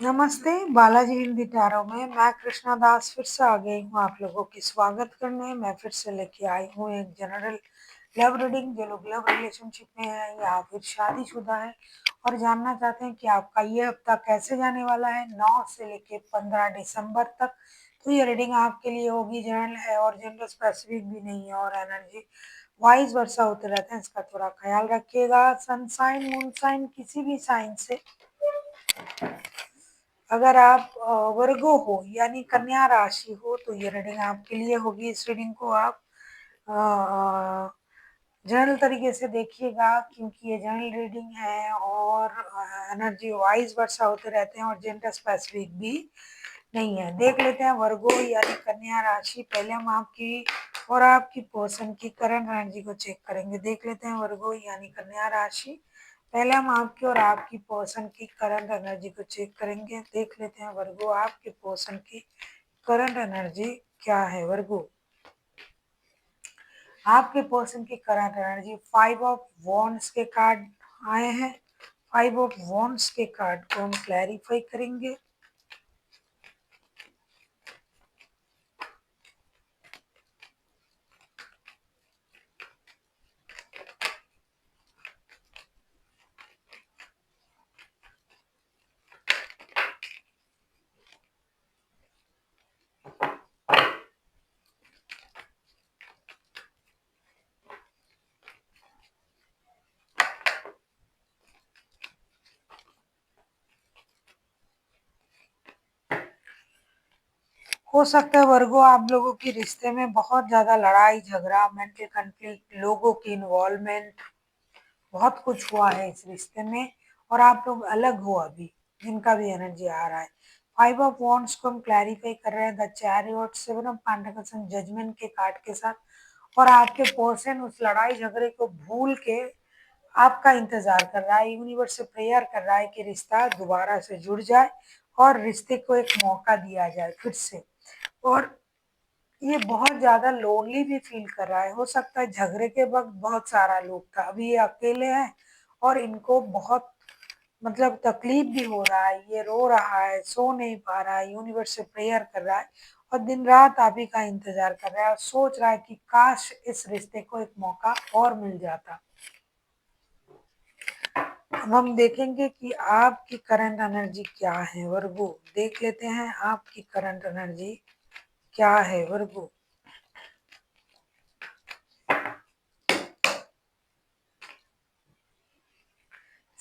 नमस्ते, बालाजी हिंदी टैरो में मैं कृष्णा दास फिर से आ गई हूँ आप लोगों की स्वागत करने। मैं फिर से लेके आई हूँ एक जनरल लव रीडिंग। जो लोग लव रिलेशनशिप में है या फिर शादीशुदा है और जानना चाहते हैं कि आपका ये हफ्ता कैसे जाने वाला है 9 से लेके 15 दिसंबर तक, तो ये रीडिंग आपके लिए होगी। जनरल है और जनरल स्पेसिफिक भी नहीं है और एनर्जी वाइज वर्षा होते रहते हैं, इसका थोड़ा ख्याल रखिएगा। सनसाइन मूनसाइन किसी भी साइन से अगर आप वर्गो हो यानी कन्या राशि हो तो ये रीडिंग आपके लिए होगी। इस रीडिंग को आप जनरल तरीके से देखिएगा क्योंकि ये जनरल रीडिंग है और एनर्जी वाइज वर्षा होते रहते हैं और जेंडर स्पेसिफिक भी नहीं है। देख लेते हैं वर्गो यानी कन्या राशि। पहले हम आपकी और आपकी पर्सन की करंट एनर्जी को चेक करेंगे। देख लेते हैं वर्गो यानी कन्या राशि। पहले हम आपकी और आपकी पर्सन की करंट एनर्जी को चेक करेंगे। देख लेते हैं वर्गो आपके पर्सन की करंट एनर्जी क्या है। वर्गो आपके पर्सन की करंट एनर्जी 5 ऑफ वॉन्ड्स के कार्ड आए हैं। 5 ऑफ वॉन्ड्स के कार्ड को हम क्लैरिफाई करेंगे। हो सकता है वर्गो आप लोगों के रिश्ते में बहुत ज्यादा लड़ाई झगड़ा, मेंटल कंफ्लिक्ट, लोगों की इन्वॉल्वमेंट, बहुत कुछ हुआ है इस रिश्ते में और आप लोग अलग हो अभी, जिनका भी एनर्जी आ रहा है। 5 ऑफ वॉन्ड्स को हम क्लैरिफाई कर रहे हैं the chariot, 7 of pentacles judgement के कार्ड के साथ। और आपके पर्सन उस लड़ाई झगड़े को भूल के आपका इंतजार कर रहा है। यूनिवर्स से प्रेयर कर रहा है कि रिश्ता दोबारा से जुड़ जाए और रिश्ते को एक मौका दिया जाए फिर से। और ये बहुत ज्यादा लोनली भी फील कर रहा है। हो सकता है झगड़े के वक्त बहुत सारा लोग था, अभी ये अकेले हैं और इनको बहुत मतलब तकलीफ भी हो रहा है। ये रो रहा है, सो नहीं पा रहा है, यूनिवर्स से प्रेयर कर रहा है और दिन रात आप ही का इंतजार कर रहा है और सोच रहा है कि काश इस रिश्ते को एक मौका और मिल जाता। अब हम देखेंगे कि आपकी करंट एनर्जी क्या है वर्गो। देख लेते हैं आपकी करंट एनर्जी क्या है वर्गो।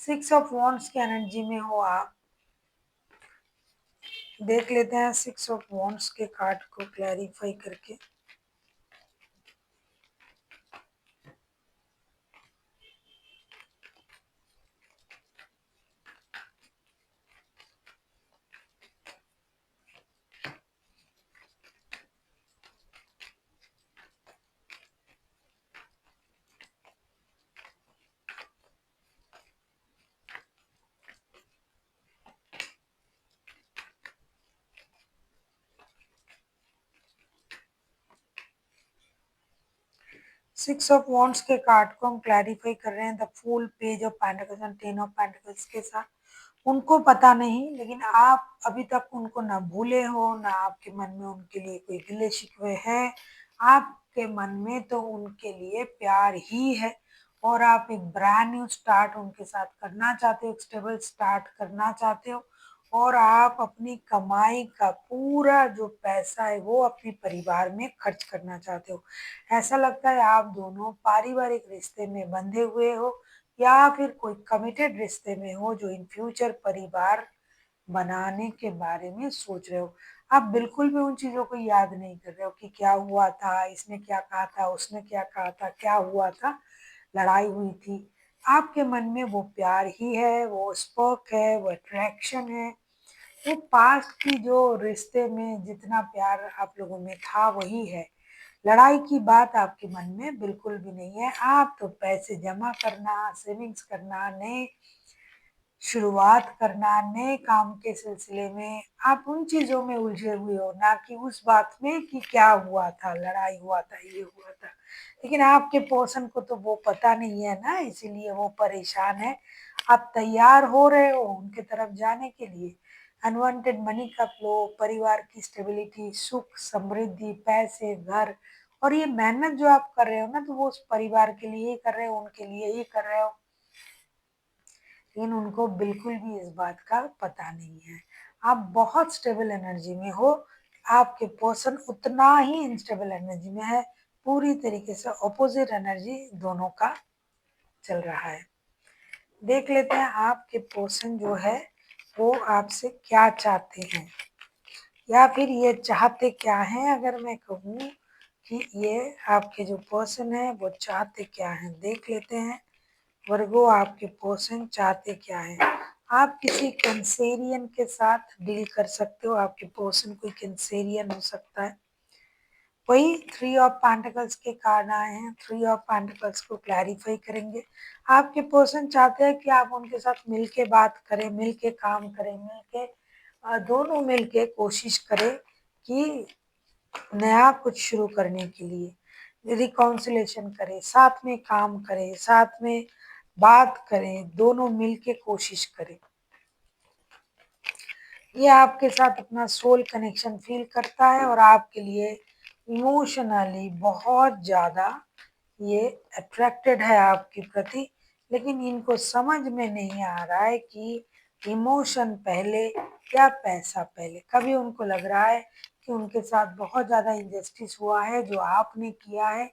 6 ऑफ वॉन्ड्स की एनर्जी में हो आप। देख लेते हैं 6 ऑफ वॉन्ड्स के कार्ड को क्लैरिफाई करके। 6 ऑफ वॉन्ड्स के कार्ड को हम क्लैरिफाई कर रहे हैं the fool, page of pentacles and 10 of pentacles के साथ। उनको पता नहीं लेकिन आप अभी तक उनको ना भूले हो, ना आपके मन में उनके लिए कोई गिले शिकवे है। आपके मन में तो उनके लिए प्यार ही है और आप एक ब्रांड न्यू स्टार्ट उनके साथ करना चाहते हो, एक स्टेबल स्टार्ट करना चाहते हो और आप अपनी कमाई का पूरा जो पैसा है वो अपने परिवार में खर्च करना चाहते हो। ऐसा लगता है आप दोनों पारिवारिक रिश्ते में बंधे हुए हो या फिर कोई कमिटेड रिश्ते में हो जो इन फ्यूचर परिवार बनाने के बारे में सोच रहे हो। आप बिल्कुल भी उन चीजों को याद नहीं कर रहे हो कि क्या हुआ था, इसने क्या कहा था, उसने क्या कहा था, क्या हुआ था, लड़ाई हुई थी। आपके मन में वो प्यार ही है, वो स्पर्क है, वो अट्रैक्शन है, वो पास्ट की जो रिश्ते में जितना प्यार आप लोगों में था वही है। लड़ाई की बात आपके मन में बिल्कुल भी नहीं है। आप तो पैसे जमा करना, सेविंग्स करना, नए शुरुआत करना, नए काम के सिलसिले में आप उन चीजों में उलझे हुए हो, ना कि उस बात में कि क्या हुआ था, लड़ाई हुआ था, ये हुआ था। लेकिन आपके पर्सन को तो वो पता नहीं है ना, इसीलिए वो परेशान है। आप तैयार हो रहे हो उनके तरफ जाने के लिए। अनवांटेड मनी का फ्लो, परिवार की स्टेबिलिटी, सुख, समृद्धि, पैसे, घर और ये मेहनत जो आप कर रहे हो ना, तो वो उस परिवार के लिए ही कर रहे हो, उनके लिए ही कर रहे हो। लेकिन उनको बिल्कुल भी इस बात का पता नहीं है। आप बहुत स्टेबल एनर्जी में हो, आपके पर्सन उतना ही इनस्टेबल एनर्जी में है। पूरी तरीके से ऑपोजिट एनर्जी दोनों का चल रहा है। देख लेते हैं आपके पर्सन जो है वो आपसे क्या चाहते हैं, या फिर ये चाहते क्या हैं। अगर मैं कहूँ कि ये आपके जो पर्सन है वो चाहते क्या हैं, देख लेते हैं। वर्गो, आपके पर्सन चाहते क्या है। आप किसी कैंसेरियन के साथ डील कर सकते हो, आपके पर्सन कोई कैंसेरियन हो सकता है। वही 3 ऑफ पेंटिकल्स के कार्ड आए हैं, 3 ऑफ पेंटिकल्स को क्लैरिफाई करेंगे। आपके पर्सन चाहते हैं कि आप उनके साथ मिलके बात करें, मिलके काम करें, मिलके दोनों मिलके कोशिश करें कि नया कुछ शुरू करने के लिए रिकॉन्सिलेशन करें, साथ में काम करें, साथ में बात करें, दोनों मिलके कोशिश करें। ये आपके साथ अपना सोल कनेक्शन फील करता है और आपके लिए इमोशनली बहुत ज़्यादा ये अट्रैक्टेड है आपके प्रति। लेकिन इनको समझ में नहीं आ रहा है कि इमोशन पहले या पैसा पहले। कभी उनको लग रहा है कि उनके साथ बहुत ज़्यादा इनजस्टिस हुआ है जो आपने किया है,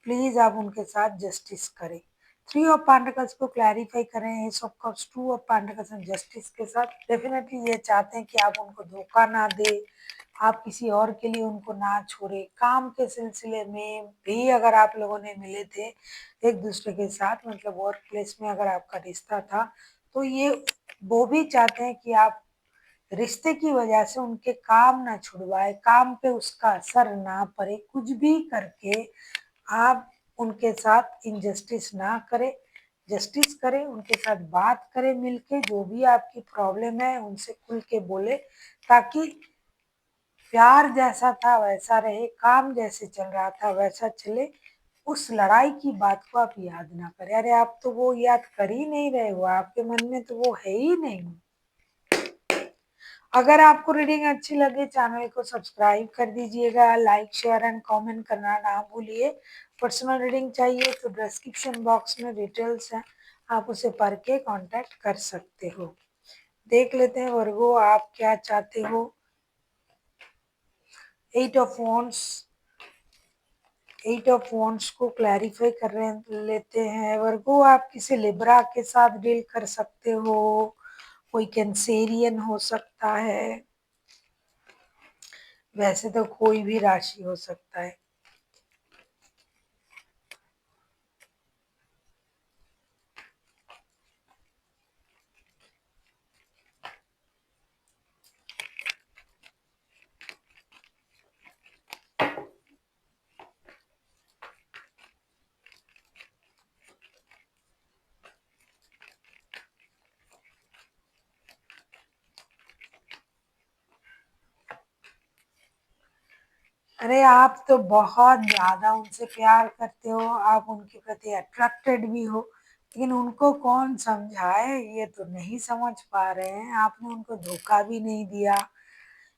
प्लीज आप उनके साथ जस्टिस करें। 3 ऑफ पेंटिकल्स को क्लैरिफाई करें। S of cups, 2 of pentacles and justice के साथ डेफिनेटली ये चाहते हैं कि आप उनको धोखा ना दे, आप किसी और के लिए उनको ना छोड़े। काम के सिलसिले में भी अगर आप लोगों ने मिले थे एक दूसरे के साथ, मतलब वर्क प्लेस में अगर आपका रिश्ता था, तो ये वो भी चाहते हैं कि आप रिश्ते की वजह से उनके काम ना छुड़वाए, काम पे उसका असर ना पड़े, कुछ भी करके आप उनके साथ इनजस्टिस ना करें, जस्टिस करें, उनके साथ बात करें, मिलके जो भी आपकी प्रॉब्लम है उनसे खुल के बोले, ताकि प्यार जैसा था वैसा रहे, काम जैसे चल रहा था वैसा चले। उस लड़ाई की बात को आप याद ना करें। अरे आप तो वो याद कर ही नहीं रहे हो, आपके मन में तो वो है ही नहीं। अगर आपको रीडिंग अच्छी लगे चैनल को सब्सक्राइब कर दीजिएगा, लाइक शेयर एंड कमेंट करना ना भूलिए। पर्सनल रीडिंग चाहिए तो डिस्क्रिप्शन बॉक्स में डिटेल्स है, आप उसे पढ़ के कांटेक्ट कर सकते हो। देख लेते हैं वर्गो, आप क्या चाहते हो। 8 ऑफ वॉन्ड्स, 8 ऑफ वॉन्ड्स को क्लैरिफाई कर रहे लेते हैं। वर्गो, आप किसी लिब्रा के साथ डील कर सकते हो, कोई कैंसेरियन हो सकता है, वैसे तो कोई भी राशि हो सकता है। अरे आप तो बहुत ज़्यादा उनसे प्यार करते हो, आप उनके प्रति अट्रैक्टेड भी हो, लेकिन उनको कौन समझाए, ये तो नहीं समझ पा रहे हैं। आपने उनको धोखा भी नहीं दिया।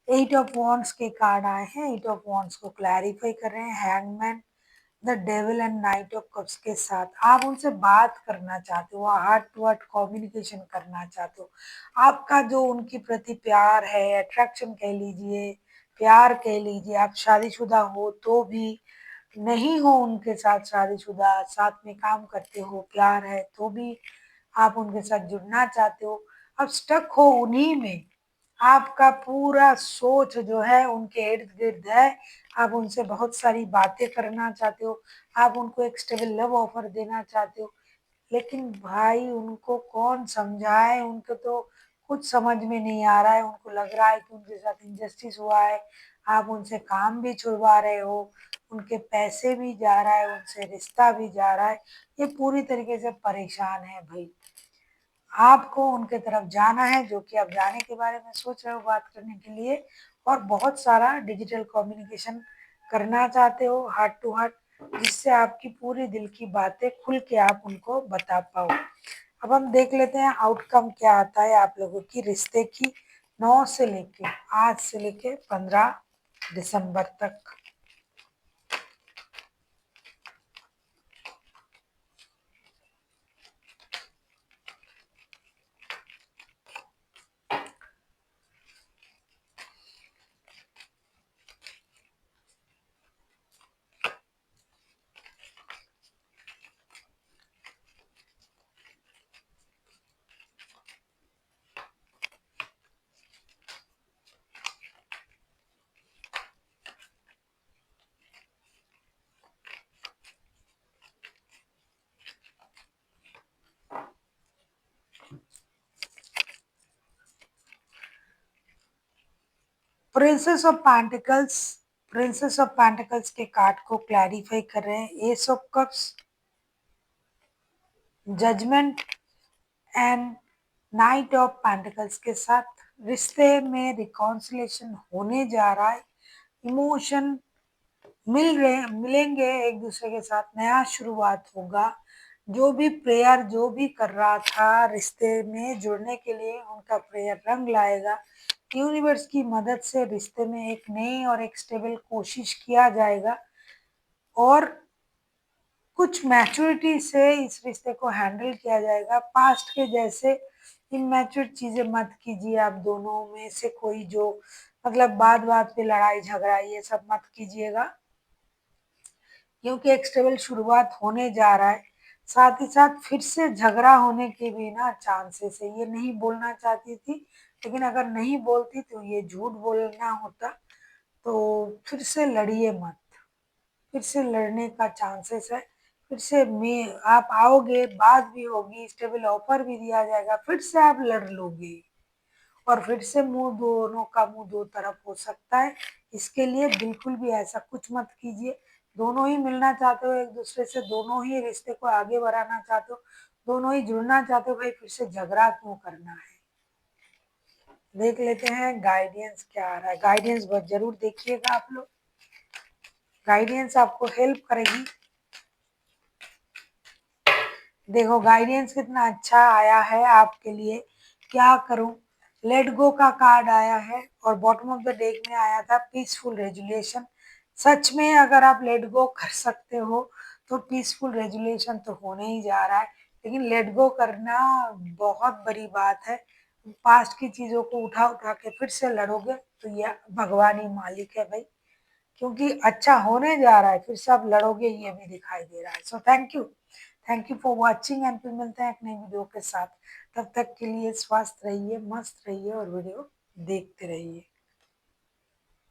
8 ऑफ वॉन्ड्स के कार्ड आए हैं, 8 ऑफ वॉन्ड्स को क्लैरिफाई कर रहे हैं। Hangman, the devil and knight of cups के साथ आप उनसे बात करना चाहते हो, हार्ट टू हार्ट कम्युनिकेशन करना चाहते हो। आपका जो उनके प्रति प्यार है, अट्रैक्शन कह लीजिए, प्यार कह लीजिए, आप शादीशुदा हो तो भी, नहीं हो उनके साथ शादीशुदा, साथ में काम करते हो, प्यार है तो भी आप उनके साथ जुड़ना चाहते हो। अब स्टक हो उन्हीं में, आपका पूरा सोच जो है उनके इर्द गिर्द है। आप उनसे बहुत सारी बातें करना चाहते हो, आप उनको एक स्टेबल लव ऑफर देना चाहते हो, लेकिन भाई उनको कौन समझाए, उनको तो कुछ समझ में नहीं आ रहा है। उनको लग रहा है कि उनके साथ इनजस्टिस हुआ है, आप उनसे काम भी छुड़वा रहे हो, उनके पैसे भी जा रहा है, उनसे रिश्ता भी जा रहा है। ये पूरी तरीके से परेशान है भाई। आपको उनके तरफ जाना है, जो कि आप जाने के बारे में सोच रहे हो बात करने के लिए, और बहुत सारा डिजिटल कम्युनिकेशन करना चाहते हो हार्ट टू हार्ट, जिससे आपकी पूरी दिल की बातें खुल के आप उनको बता पाओ। अब हम देख लेते हैं आउटकम क्या आता है आप लोगों की रिश्ते की 9 से लेके आज से लेके 15 दिसंबर तक। Princess of pentacles, princess of pentacles के कार्ड को क्लैरिफाई कर रहे हैं ace of cups, judgement and knight of pentacles के साथ। रिश्ते में रिकॉन्सिलेशन होने जा रहा है, इमोशन मिलेंगे एक दूसरे के साथ, नया शुरुआत होगा। जो भी प्रेयर जो भी कर रहा था रिश्ते में जुड़ने के लिए उनका प्रेयर रंग लाएगा। यूनिवर्स की मदद से रिश्ते में एक नई और एक स्टेबल कोशिश किया जाएगा और कुछ मैच्योरिटी से इस रिश्ते को हैंडल किया जाएगा। पास्ट के जैसे इनमैच्योर चीजें मत कीजिए, आप दोनों में से कोई जो मतलब बात बात पे लड़ाई झगड़ा ये सब मत कीजिएगा, क्योंकि एक स्टेबल शुरुआत होने जा रहा है। साथ ही साथ फिर से झगड़ा होने के भी ना चांसेस है। ये नहीं बोलना चाहती थी, लेकिन अगर नहीं बोलती तो ये झूठ बोलना होता। तो फिर से लड़िए मत, फिर से लड़ने का चांसेस है। फिर से मैं आप आओगे, बात भी होगी, स्टेबल ऑफर भी दिया जाएगा, फिर से आप लड़ लोगे और फिर से मुंह दोनों का मुंह दो तरफ हो सकता है। इसके लिए बिल्कुल भी ऐसा कुछ मत कीजिए। दोनों ही मिलना चाहते हो एक दूसरे से, दोनों ही रिश्ते को आगे बढ़ाना चाहते हो, दोनों ही जुड़ना चाहते हो, भाई फिर से झगड़ा क्यों करना है। देख लेते हैं गाइडेंस क्या आ रहा है। गाइडेंस बहुत जरूर देखिएगा आप लोग, गाइडेंस आपको हेल्प करेगी। देखो गाइडेंस कितना अच्छा आया है आपके लिए। क्या करूं, लेट गो का कार्ड आया है और बॉटम ऑफ द डेक में आया था पीसफुल रेजुलेशन। सच में अगर आप लेट गो कर सकते हो तो पीसफुल रेजुलेशन तो होने ही जा रहा है, लेकिन लेट गो करना बहुत बड़ी बात है। पास्ट की चीजों को उठा उठा के फिर से लड़ोगे तो ये भगवान ही मालिक है भाई, क्योंकि अच्छा होने जा रहा है फिर से आप लड़ोगे ये भी दिखाई दे रहा है। So thank you for watching and फिर मिलते हैं एक नई वीडियो के साथ। तब तक के लिए स्वस्थ रहिए, मस्त रहिए और वीडियो देखते रहिए।